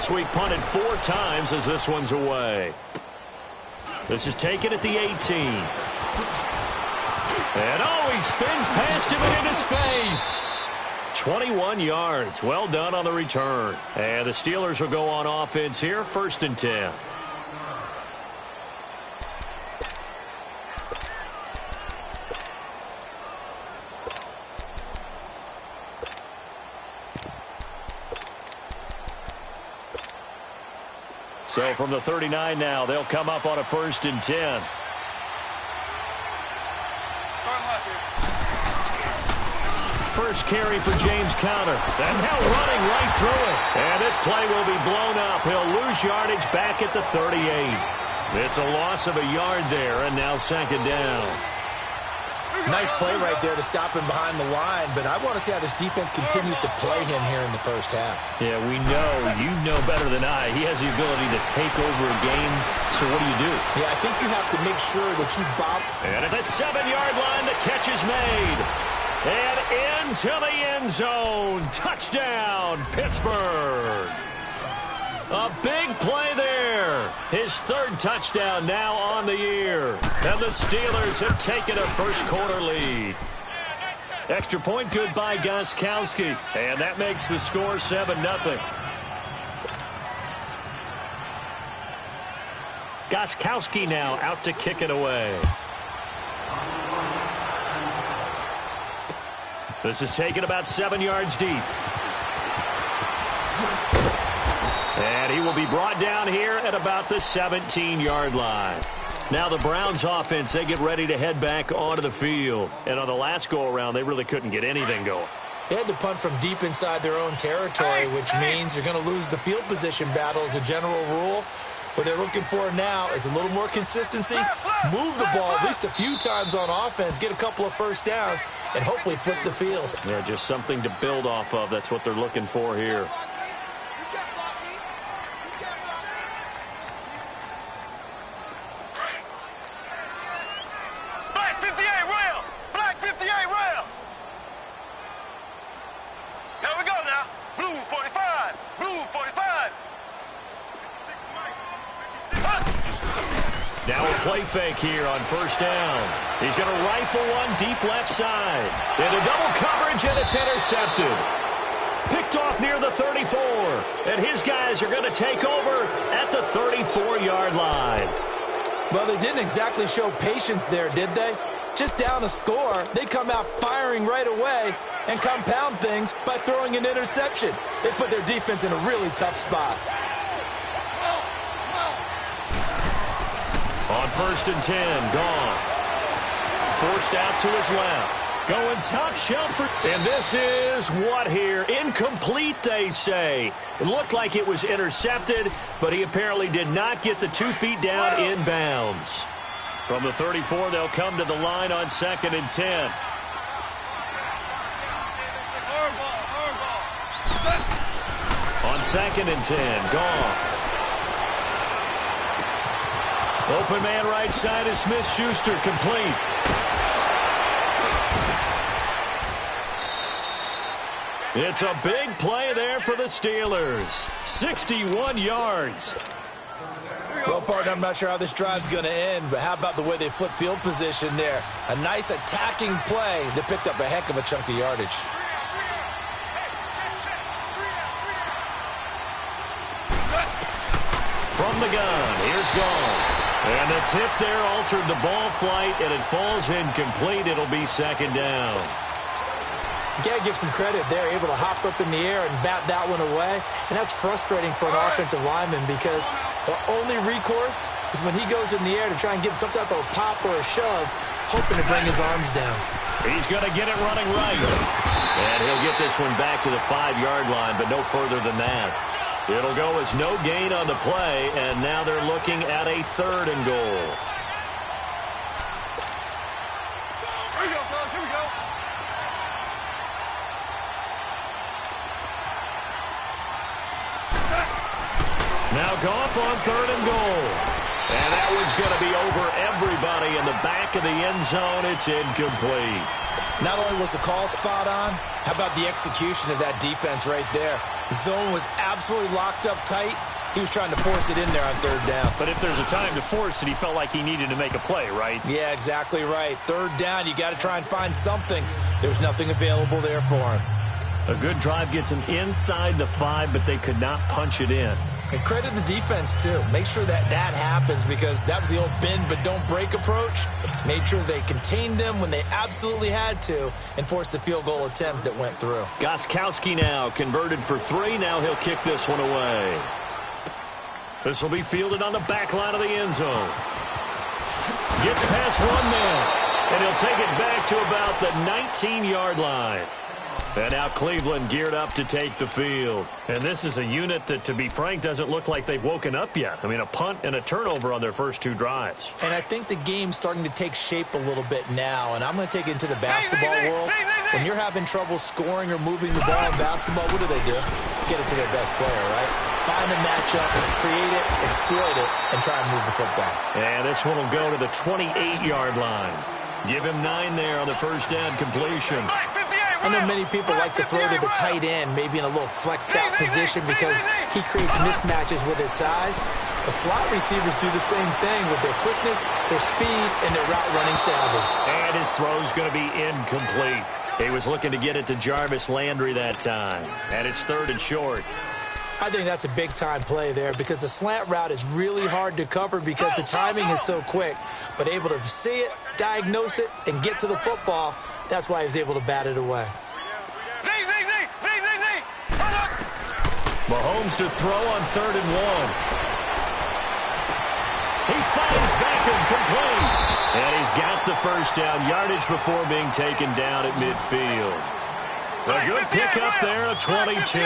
sweep punted 4 times as this one's away. This is taken at the 18. And he spins past him and into space. 21 yards. Well done on the return. And the Steelers will go on offense here, 1st and 10. So from the 39 now, they'll come up on a 1st and 10. First carry for James Conner. And now running right through it. And this play will be blown up. He'll lose yardage back at the 38. It's a loss of a yard there, and now 2nd down. Nice play right there to stop him behind the line, but I want to see how this defense continues to play him here in the first half. Yeah, we know. You know better than I. He has the ability to take over a game, so what do? Yeah, I think you have to make sure that you bop. And at the 7-yard line, the catch is made. And into the end zone. Touchdown, Pittsburgh. A big play there. His 3rd touchdown now on the year. And the Steelers have taken a first-quarter lead. Extra point good by Gostkowski. And that makes the score 7-0. Gostkowski now out to kick it away. This is taken about 7 yards deep. And he will be brought down here at about the 17-yard line. Now the Browns offense, they get ready to head back onto the field. And on the last go-around, they really couldn't get anything going. They had to punt from deep inside their own territory, which means you're going to lose the field position battle as a general rule. What they're looking for now is a little more consistency, move the ball at least a few times on offense, get a couple of first downs, and hopefully flip the field. Yeah, just something to build off of. That's what they're looking for here. Now a play fake here on 1st down. He's going to rifle one deep left side. Into double coverage, and it's intercepted. Picked off near the 34. And his guys are going to take over at the 34-yard line. Well, they didn't exactly show patience there, did they? Just down a score, they come out firing right away and compound things by throwing an interception. They put their defense in a really tough spot. On 1st and 10, Goff. Forced out to his left. Going top shelf for... And this is what here? Incomplete, they say. It looked like it was intercepted, but he apparently did not get the 2 feet down in bounds. From the 34, they'll come to the line on 2nd and 10. On 2nd and 10, Goff. Open man right side is Smith-Schuster, complete. It's a big play there for the Steelers. 61 yards. Well, partner, I'm not sure how this drive's going to end, but how about the way they flip field position there? A nice attacking play that picked up a heck of a chunk of yardage. From the gun, here's Goff. And the tip there altered the ball flight, and it falls incomplete. It'll be 2nd down. You got to give some credit. They're able to hop up in the air and bat that one away. And that's frustrating for an offensive lineman because the only recourse is when he goes in the air to try and give some type of a pop or a shove, hoping to bring his arms down. He's going to get it running right. And he'll get this one back to the 5-yard line, but no further than that. It'll go as no gain on the play, and now they're looking at a 3rd and goal. Here we go, fellas. Here we go. Now Goff on 3rd and goal. And that one's going to be over everybody in the back of the end zone. It's incomplete. Not only was the call spot on, how about the execution of that defense right there? The zone was absolutely locked up tight. He was trying to force it in there on third down. But if there's a time to force it, he felt like he needed to make a play, right? Yeah, exactly right. Third down, you got to try and find something. There's nothing available there for him. A good drive gets him inside the 5, but they could not punch it in. And credit the defense, too. Make sure that happens because that was the old bend but don't break approach. Made sure they contained them when they absolutely had to and forced the field goal attempt that went through. Gostkowski now converted for 3. Now he'll kick this one away. This will be fielded on the back line of the end zone. Gets past 1 man, and he'll take it back to about the 19-yard line. And now Cleveland geared up to take the field. And this is a unit that, to be frank, doesn't look like they've woken up yet. I mean, a punt and a turnover on their first 2 drives. And I think the game's starting to take shape a little bit now. And I'm going to take it into the basketball world. When you're having trouble scoring or moving the ball in basketball, what do? Get it to their best player, right? Find a matchup, create it, exploit it, and try and move the football. And this one will go to the 28-yard line. Give him 9 there on the first down completion. I know many people like to throw to the tight end, maybe in a little flexed out position because he creates mismatches with his size. The slot receivers do the same thing with their quickness, their speed, and their route running savvy. And his throw's going to be incomplete. He was looking to get it to Jarvis Landry that time. And it's 3rd and short. I think that's a big-time play there because the slant route is really hard to cover because the timing is so quick. But able to see it, diagnose it, and get to the football, that's why he was able to bat it away. Mahomes to throw on 3rd and 1. He finds Beckham complete. And he's got the first down yardage before being taken down at midfield. A good pickup there, a 22.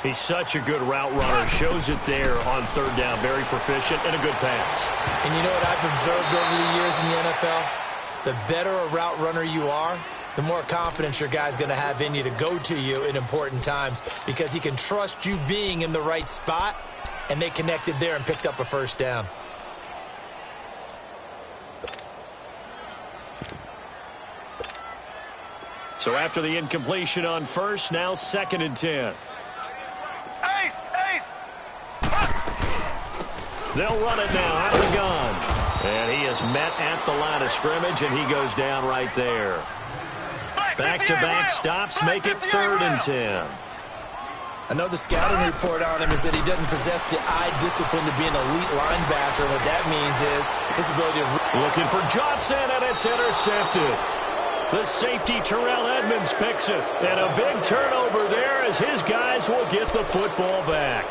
He's such a good route runner. Shows it there on 3rd down. Very proficient and a good pass. And you know what I've observed over the years in the NFL? The better a route runner you are, the more confidence your guy's going to have in you to go to you in important times because he can trust you being in the right spot, and they connected there and picked up a first down. So after the incompletion on first, now 2nd and 10. They'll run it now out of the gun. And he is met at the line of scrimmage, and he goes down right there. Back-to-back stops make it 3rd and 10. Another scouting report on him is that he doesn't possess the eye discipline to be an elite linebacker. What that means is his ability to... Looking for Johnson, and it's intercepted. The safety, Terrell Edmonds, picks it. And a big turnover there as his guys will get the football back.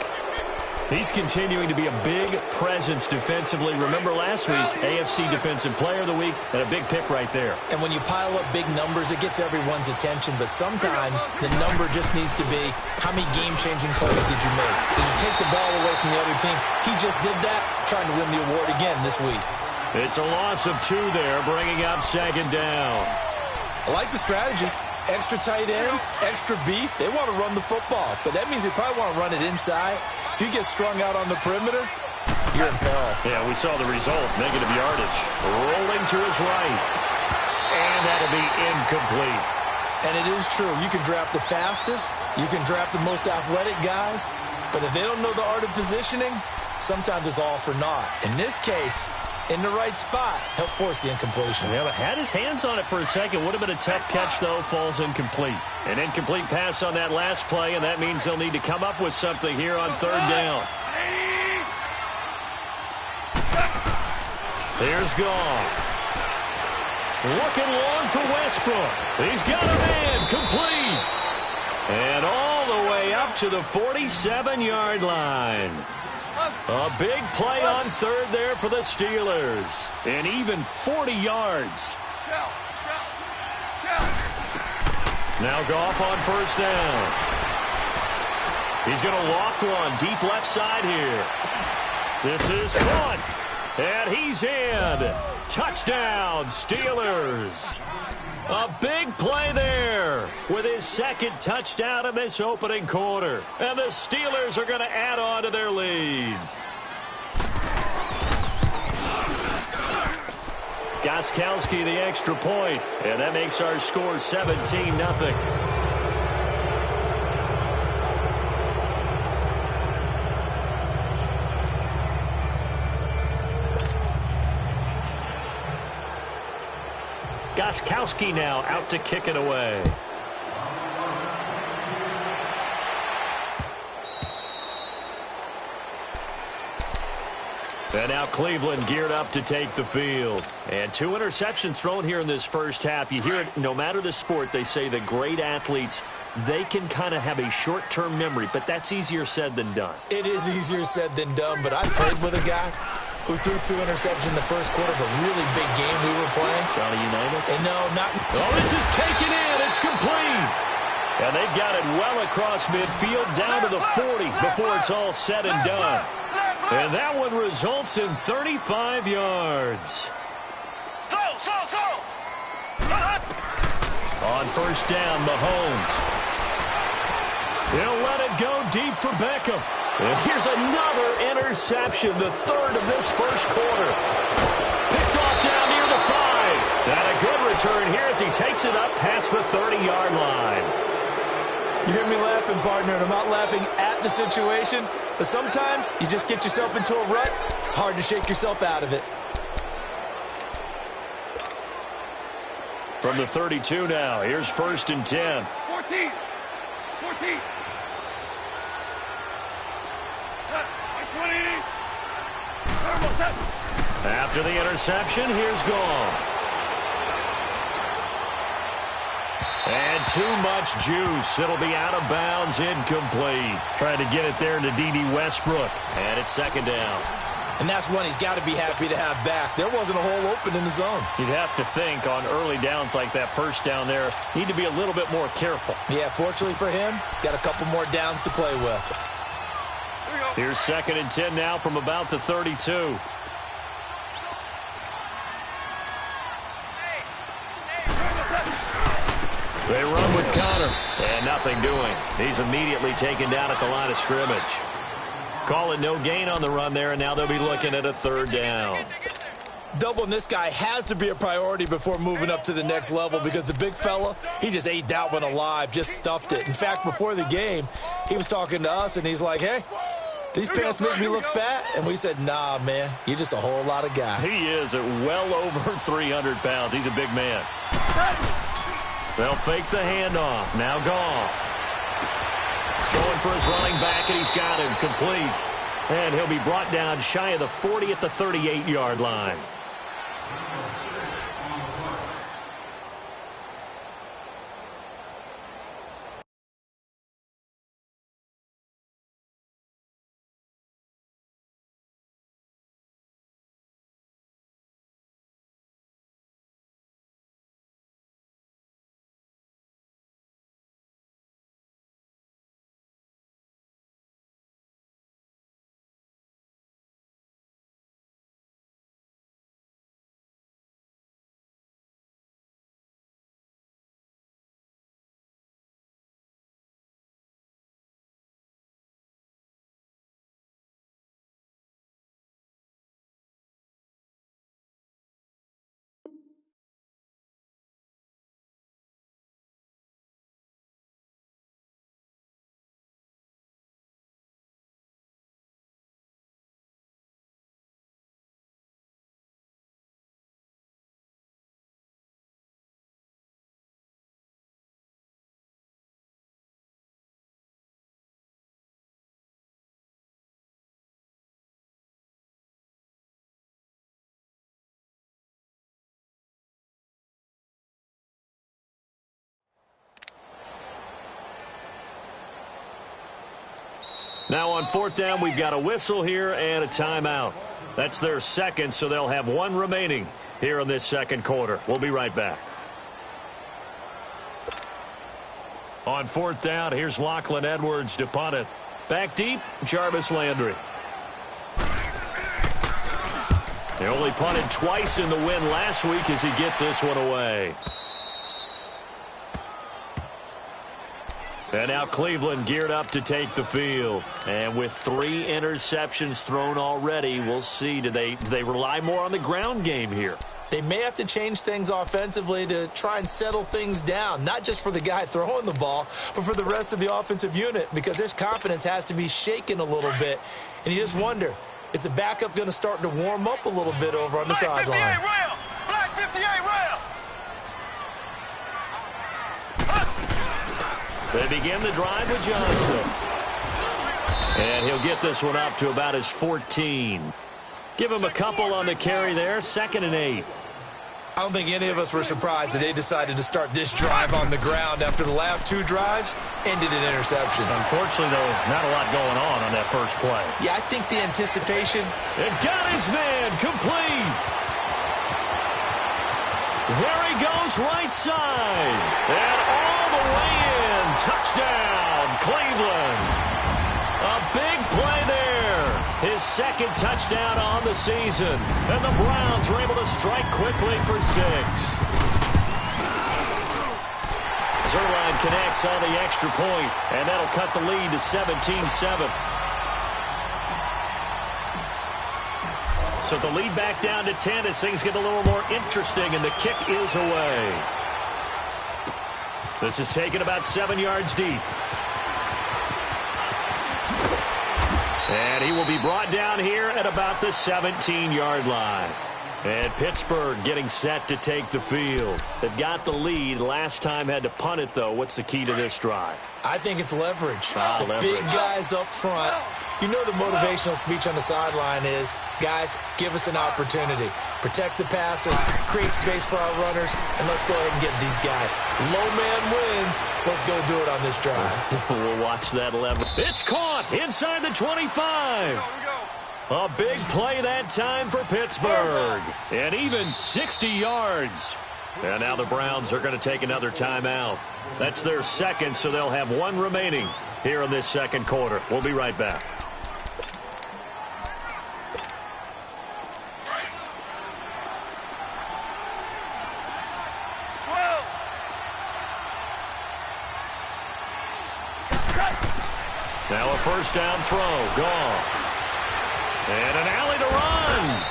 He's continuing to be a big presence defensively. Remember last week, AFC Defensive Player of the Week, and a big pick right there. And when you pile up big numbers, it gets everyone's attention. But sometimes the number just needs to be, how many game-changing plays did you make? Did you take the ball away from the other team? He just did that, trying to win the award again this week. It's a loss of 2 there, bringing up 2nd down. I like the strategy. Extra tight ends, extra beef. They want to run the football, but that means they probably want to run it inside. If you get strung out on the perimeter, you're in peril. Yeah, we saw the result. Negative yardage. Rolling to his right. And that'll be incomplete. And it is true. You can draft the fastest. You can draft the most athletic guys. But if they don't know the art of positioning, sometimes it's all for naught. In this case, in the right spot, help force the incompletion. Yeah, but had his hands on it for a second. Would have been a tough catch, though. Falls incomplete. An incomplete pass on that last play, and that means they'll need to come up with something here on 3rd down. Here's Goff. Looking long for Westbrook. He's got a man. Complete. And all the way up to the 47-yard line. A big play on 3rd there for the Steelers. And even 40 yards. Now Goff on 1st down. He's going to loft one deep left side here. This is caught. And he's in. Touchdown, Steelers. A big play there with his 2nd touchdown in this opening quarter. And the Steelers are going to add on to their lead. Gostkowski the extra point, and that makes our score 17-0. Gostkowski now out to kick it away. And now Cleveland geared up to take the field. And 2 interceptions thrown here in this first half. You hear it, no matter the sport, they say that great athletes, they can kind of have a short-term memory, but that's easier said than done. It is easier said than done, but I played with a guy who threw 2 interceptions in the first quarter of a really big game we were playing. Johnny Unitas? And no, not... Oh, this is taken in. It's complete. And they've got it well across midfield down to the 40 before it's all said and done. And that one results in 35 yards. On first down, Mahomes. He'll let it go deep for Beckham. And here's another interception, the third of this first quarter. Picked off down near the 5. And a good return here as he takes it up past the 30-yard line. You hear me laughing, partner, and I'm not laughing at the situation, but sometimes you just get yourself into a rut. It's hard to shake yourself out of it. From the 32 now, here's 1st and 10. 14. After the interception, here's Goff. And too much juice. It'll be out of bounds, incomplete. Trying to get it there to D.D. Westbrook. And it's 2nd down. And that's one he's got to be happy to have back. There wasn't a hole open in the zone. You'd have to think on early downs like that first down there, need to be a little bit more careful. Yeah, fortunately for him, got a couple more downs to play with. Here's 2nd and 10 now from about the 32. They run with Connor, and nothing doing. He's immediately taken down at the line of scrimmage. Call it no gain on the run there, and now they'll be looking at a 3rd down. Doubling this guy has to be a priority before moving up to the next level because the big fella, he just ate that one alive, just stuffed it. In fact, before the game, he was talking to us, and he's like, hey, these pants make me look fat? And we said, nah, man, you're just a whole lot of guy. He is at well over 300 pounds. He's a big man. They'll fake the handoff. Now Goff. Going for his running back, and he's got him complete. And he'll be brought down shy of the 40 at the 38-yard line. Now on 4th down, we've got a whistle here and a timeout. That's their 2nd, so they'll have 1 remaining here in this 2nd quarter. We'll be right back. On 4th down, here's Lachlan Edwards to punt it. Back deep, Jarvis Landry. He only punted twice in the win last week as he gets this one away. And now Cleveland geared up to take the field. And with 3 interceptions thrown already, we'll see. Do they rely more on the ground game here? They may have to change things offensively to try and settle things down, not just for the guy throwing the ball, but for the rest of the offensive unit, because their confidence has to be shaken a little bit. And you just wonder, is the backup going to start to warm up a little bit over on the sideline? Black 58 rail! They begin the drive with Johnson. And he'll get this one up to about his 14. Give him a couple on the carry there, 2nd and 8. I don't think any of us were surprised that they decided to start this drive on the ground after the last 2 drives ended in interceptions. Unfortunately, though, not a lot going on that first play. Yeah, I think the anticipation. It got his man complete. There he goes right side. And all the way in. Touchdown, Cleveland. A big play there. His 2nd touchdown on the season. And the Browns are able to strike quickly for 6. Zerline connects on the extra point, and that'll cut the lead to 17-7. So the lead back down to 10 as things get a little more interesting, and the kick is away. This is taken about 7 yards deep. And he will be brought down here at about the 17-yard line. And Pittsburgh getting set to take the field. They've got the lead. Last time had to punt it, though. What's the key to this drive? I think it's leverage. Leverage. Big guys up front. You know the motivational speech on the sideline is, guys, give us an opportunity. Protect the passer, create space for our runners, and let's go ahead and get these guys. Low man wins. Let's go do it on this drive. We'll watch that leverage. It's caught inside the 25. A big play that time for Pittsburgh. And even 60 yards. And now the Browns are going to take another timeout. That's their 2nd, so they'll have 1 remaining here in this 2nd quarter. We'll be right back. Now a first down throw. Gone. And an alley to run.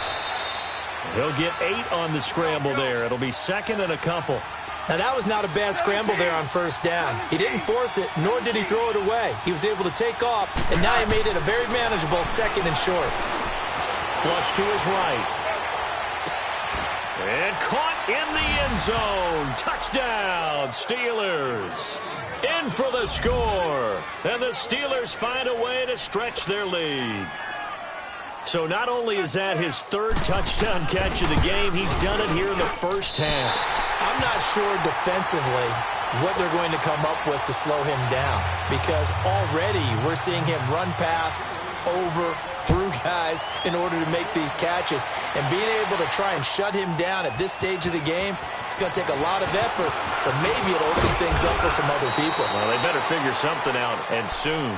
He'll get 8 on the scramble there. It'll be 2nd and a couple. Now, that was not a bad scramble there on first down. He didn't force it, nor did he throw it away. He was able to take off, and now he made it a very manageable 2nd and short. Flush to his right. And caught in the end zone. Touchdown, Steelers. In for the score. And the Steelers find a way to stretch their lead. So not only is that his 3rd touchdown catch of the game, he's done it here in the first half. I'm not sure defensively what they're going to come up with to slow him down, because already we're seeing him run past, over, through guys in order to make these catches. And being able to try and shut him down at this stage of the game, it's going to take a lot of effort. So maybe it'll open things up for some other people. Well, they better figure something out, and soon.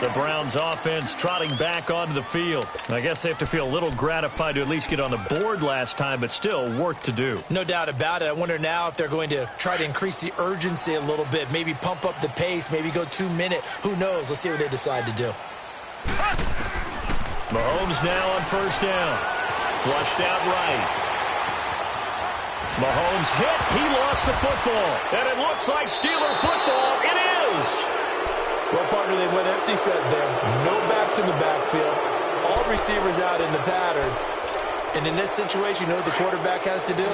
The Browns offense trotting back onto the field. I guess they have to feel a little gratified to at least get on the board last time, but still work to do. No doubt about it. I wonder now if they're going to try to increase the urgency a little bit, maybe pump up the pace, maybe go 2-minute. Who knows? Let's see what they decide to do. Mahomes now on first down. Flushed out right. Mahomes hit. He lost the football. And it looks like Steeler football. It is. Well, partner, they went empty set there. No backs in the backfield. All receivers out in the pattern. And in this situation, you know what the quarterback has to do?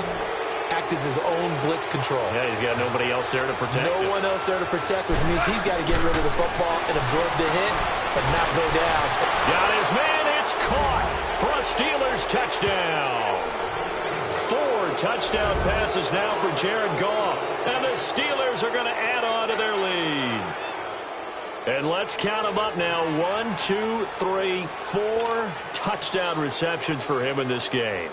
Act as his own blitz control. Yeah, he's got nobody else there to protect him. No one else there to protect, which means he's got to get rid of the football and absorb the hit and not go down. Got his man. It's caught for a Steelers touchdown. 4 touchdown passes now for Jared Goff. And the Steelers are going to add on to their lead. And let's count them up now. 1, 2, 3, 4 touchdown receptions for him in this game.